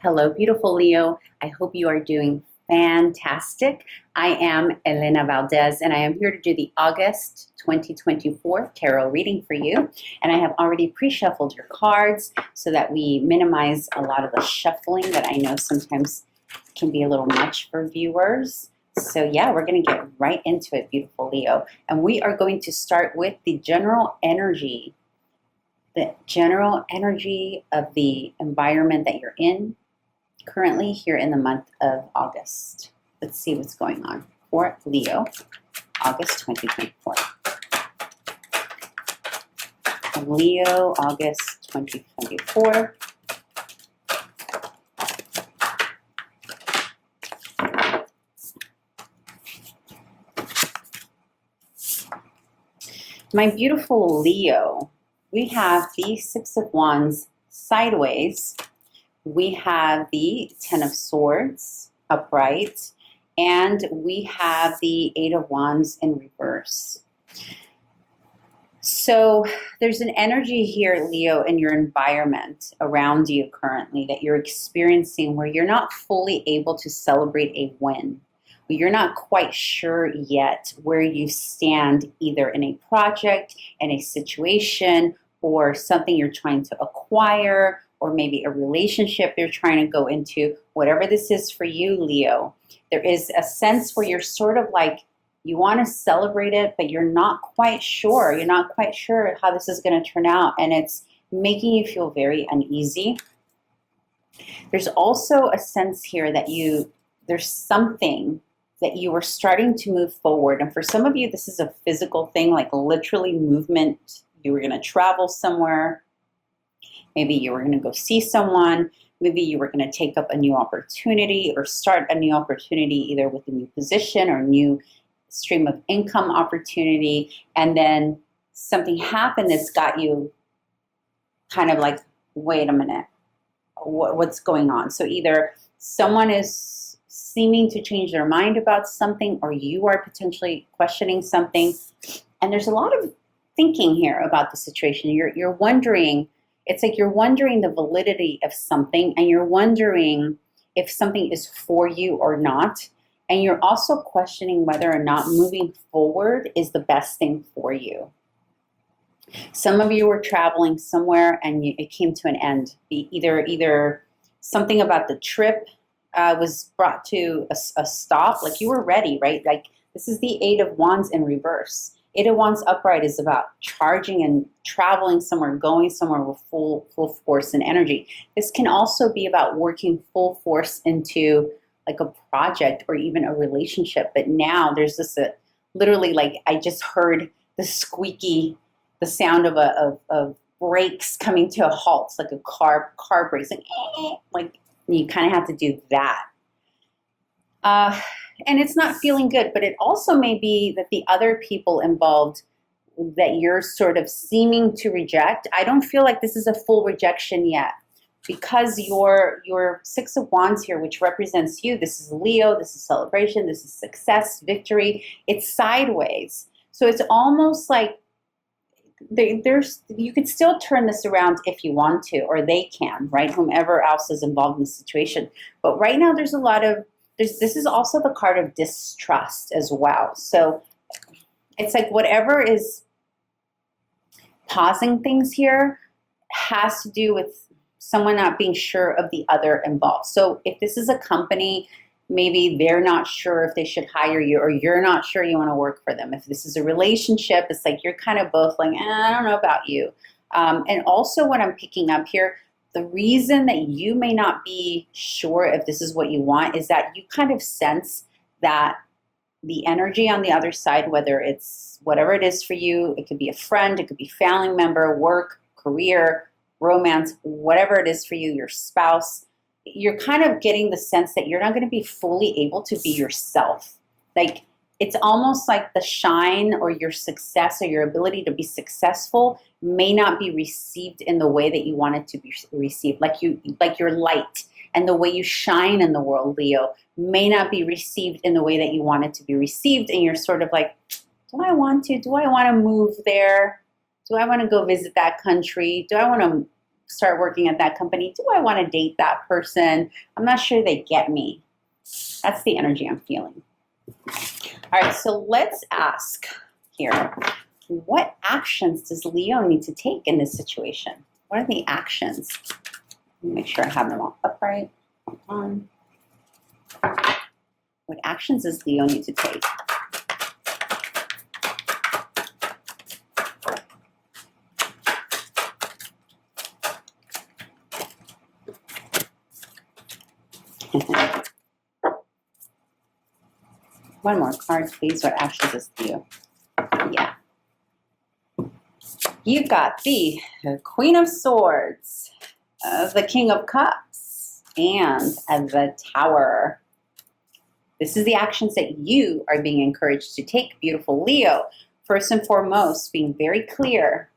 Hello, beautiful Leo. I hope you are doing fantastic. I am Elena Valdez, and I am here to do the August 2024 tarot reading for you. And I have already pre-shuffled your cards so that we minimize a lot of the shuffling that I know sometimes can be a little much for viewers. So yeah, we're going to get right into it, beautiful Leo. And we are going to start with the general energy of the environment that you're in currently here in the month of August. Let's see what's going on for Leo, August 2024. Leo, August 2024. My beautiful Leo, we have the Six of Wands sideways. We have the Ten of Swords upright, and we have the Eight of Wands in reverse. So there's an energy here, Leo, in your environment around you currently that you're experiencing where you're not fully able to celebrate a win. You're not quite sure yet where you stand either in a project, in a situation, or something you're trying to acquire, or maybe a relationship you're trying to go into. Whatever this is for you, Leo, there is a sense where you're sort of like, you want to celebrate it, but you're not quite sure. You're not quite sure how this is going to turn out, and it's making you feel very uneasy. There's also a sense here that there's something that you were starting to move forward. And for some of you, this is a physical thing, like literally movement. You were going to travel somewhere. Maybe you were going to go see someone. Maybe you were going to take up a new opportunity or start a new opportunity, either with a new position or new stream of income opportunity. And then something happened that's got you kind of like, wait a minute, what's going on? So either someone is seeming to change their mind about something, or you are potentially questioning something. And there's a lot of thinking here about the situation. You're wondering, it's like you're wondering the validity of something, and you're wondering if something is for you or not. And you're also questioning whether or not moving forward is the best thing for you. Some of you were traveling somewhere and it came to an end. Either something about the trip was brought to a stop, like you were ready, right? Like this is the Eight of Wands in reverse. Eight of Wands upright is about charging and traveling somewhere, going somewhere with full force and energy. This can also be about working full force into like a project or even a relationship. But now there's this literally, like I just heard the sound of brakes coming to a halt, like a car brakes, like you kind of have to do that. And it's not feeling good, but it also may be that the other people involved that you're sort of seeming to reject, I don't feel like this is a full rejection yet, because your Six of Wands here, which represents you, this is Leo, this is celebration, this is success, victory, it's sideways. So it's almost like you could still turn this around if you want to, or they can, right? Whomever else is involved in the situation. But right now there's a lot of, this is also the card of distrust as well. So it's like whatever is pausing things here has to do with someone not being sure of the other involved. So if this is a company, maybe they're not sure if they should hire you, or you're not sure you want to work for them. If this is a relationship, it's like you're kind of both like, I don't know about you. And also what I'm picking up here, the reason that you may not be sure if this is what you want is that you kind of sense that the energy on the other side, whether it's whatever it is for you, it could be a friend, it could be family member, work, career, romance, whatever it is for you, your spouse, you're kind of getting the sense that you're not going to be fully able to be yourself. Like it's almost like the shine or your success or your ability to be successful may not be received in the way that you want it to be received. Like your light and the way you shine in the world, Leo, may not be received in the way that you want it to be received. And you're sort of like, do I want to? Do I want to move there? Do I want to go visit that country? Do I want to start working at that company? Do I want to date that person? I'm not sure they get me. That's the energy I'm feeling. All right, so let's ask here, what actions does Leo need to take in this situation? What are the actions? Let me make sure I have them all upright. Hold on. What actions does Leo need to take? One more card, please. What actions does Leo? Yeah. You've got the Queen of Swords, the King of Cups, and the Tower. This is the actions that you are being encouraged to take, beautiful Leo. First and foremost, being very clear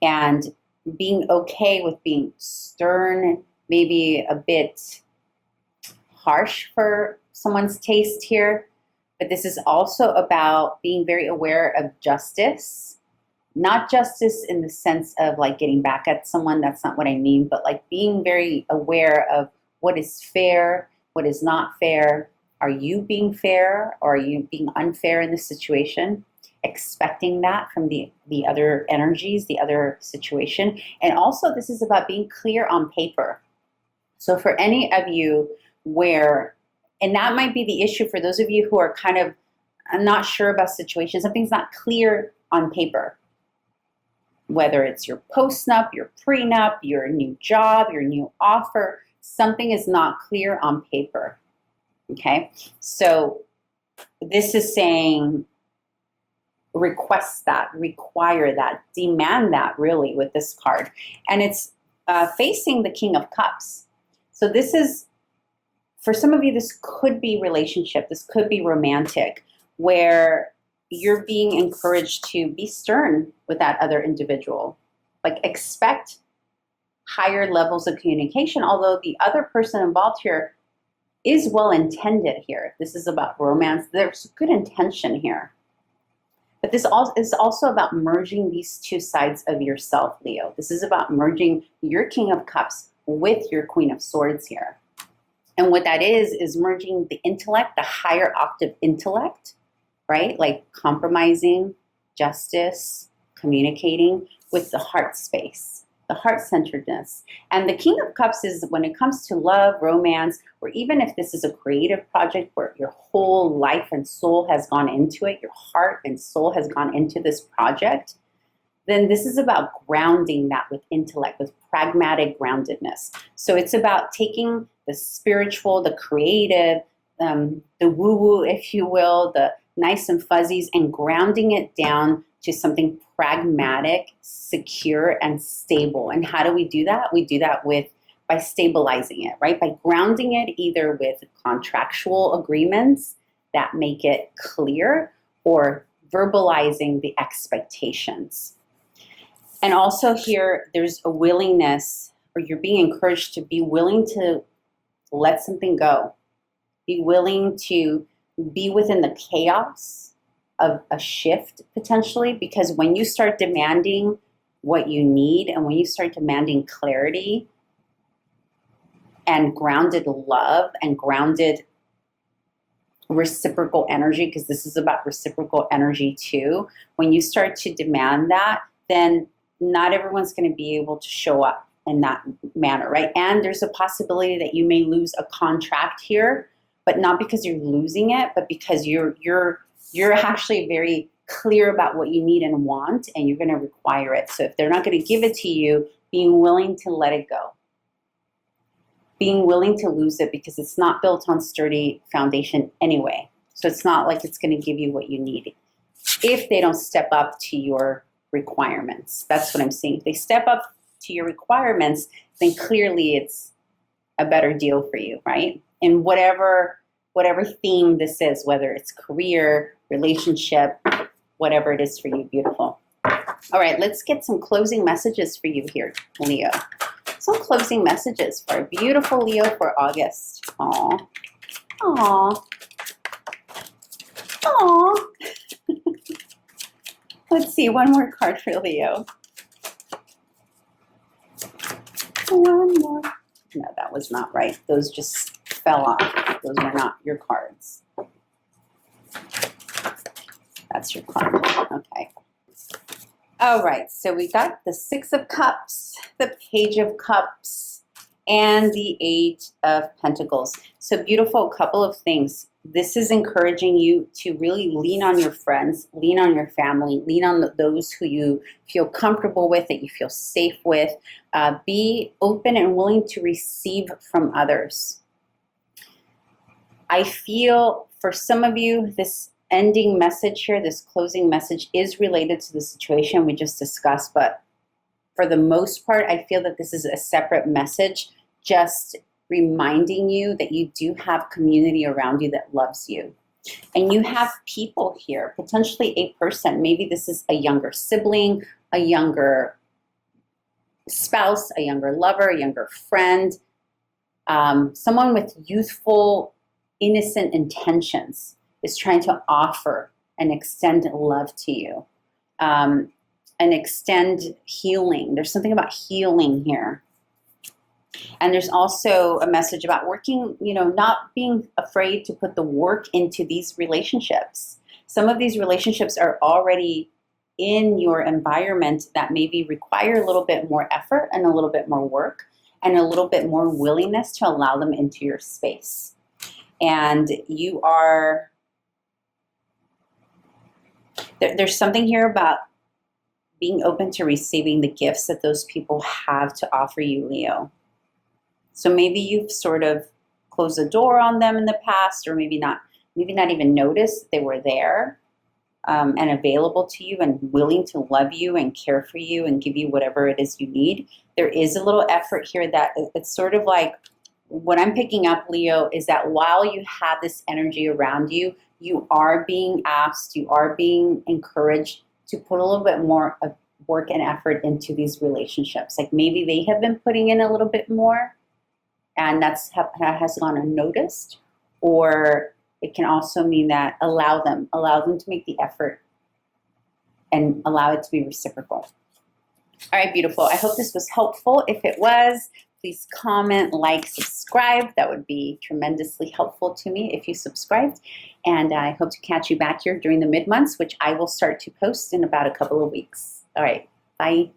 and being okay with being stern, maybe a bit harsh for someone's taste here. But this is also about being very aware of justice. Not justice in the sense of like getting back at someone, that's not what I mean, but like being very aware of what is fair, what is not fair. Are you being fair or are you being unfair in this situation? Expecting that from the other energies, the other situation. And also this is about being clear on paper. So for any of you where, and that might be the issue for those of you who are kind of, I'm not sure about situations, something's not clear on paper. Whether it's your post-nup, your prenup, your new job, your new offer, something is not clear on paper, okay? So this is saying request that, require that, demand that really with this card. And it's facing the King of Cups. So this is, for some of you, this could be relationship, this could be romantic, where you're being encouraged to be stern with that other individual. Like expect higher levels of communication, although the other person involved here is well-intended here. This is about romance. There's good intention here. But this is also about merging these two sides of yourself, Leo. This is about merging your King of Cups with your Queen of Swords here. And what that is merging the intellect, the higher octave intellect, right? Like compromising, justice, communicating with the heart space, the heart-centeredness. And the King of Cups is when it comes to love, romance, or even if this is a creative project where your whole life and soul has gone into it, your heart and soul has gone into this project, then this is about grounding that with intellect, with pragmatic groundedness. So it's about taking the spiritual, the creative, the woo-woo, if you will, the nice and fuzzies, and grounding it down to something pragmatic, secure, and stable. And how do we do that? We do that by stabilizing it, right? By grounding it either with contractual agreements that make it clear or verbalizing the expectations. And also here, there's a willingness, or you're being encouraged to be willing to let something go. Be willing to be within the chaos of a shift potentially, because when you start demanding what you need and when you start demanding clarity and grounded love and grounded reciprocal energy, because this is about reciprocal energy too, when you start to demand that, then not everyone's going to be able to show up in that manner, right? And there's a possibility that you may lose a contract here, but not because you're losing it, but because you're actually very clear about what you need and want, and you're going to require it. So if they're not going to give it to you, being willing to let it go. Being willing to lose it because it's not built on sturdy foundation anyway. So it's not like it's going to give you what you need if they don't step up to your requirements. That's what I'm saying. If they step up to your requirements, then clearly it's a better deal for you, right? And whatever theme this is, whether it's career, relationship, whatever it is for you, beautiful. All right, let's get some closing messages for you here, Leo. Some closing messages for a beautiful Leo for August. Aw. Aw. Aw. Let's see, one more card for Leo. One more. No, that was not right. Those just fell off. Those were not your cards. That's your card. Okay. All right. So we got the Six of Cups, the Page of Cups, and the Eight of Pentacles. So beautiful. Couple of things. This is encouraging you to really lean on your friends, lean on your family, lean on those who you feel comfortable with, that you feel safe with. Be open and willing to receive from others. I feel for some of you, this ending message here, this closing message is related to the situation we just discussed, but for the most part, I feel that this is a separate message, just reminding you that you do have community around you that loves you. And you have people here, potentially a person. Maybe this is a younger sibling, a younger spouse, a younger lover, a younger friend, someone with youthful, innocent intentions is trying to offer and extend love to you, and extend healing. There's something about healing here. And there's also a message about working, not being afraid to put the work into these relationships. Some of these relationships are already in your environment that maybe require a little bit more effort and a little bit more work and a little bit more willingness to allow them into your space. And you are, there's something here about being open to receiving the gifts that those people have to offer you, Leo. So maybe you've sort of closed the door on them in the past, or maybe not even noticed that they were there and available to you and willing to love you and care for you and give you whatever it is you need. There is a little effort here that it's sort of like, what I'm picking up, Leo, is that while you have this energy around you, you are being asked, you are being encouraged to put a little bit more of work and effort into these relationships. Like maybe they have been putting in a little bit more, and that has gone unnoticed, or it can also mean that allow them to make the effort and allow it to be reciprocal. All right, beautiful. I hope this was helpful. If it was, please comment, like, subscribe. That would be tremendously helpful to me if you subscribed. And I hope to catch you back here during the mid-months, which I will start to post in about a couple of weeks. All right, bye.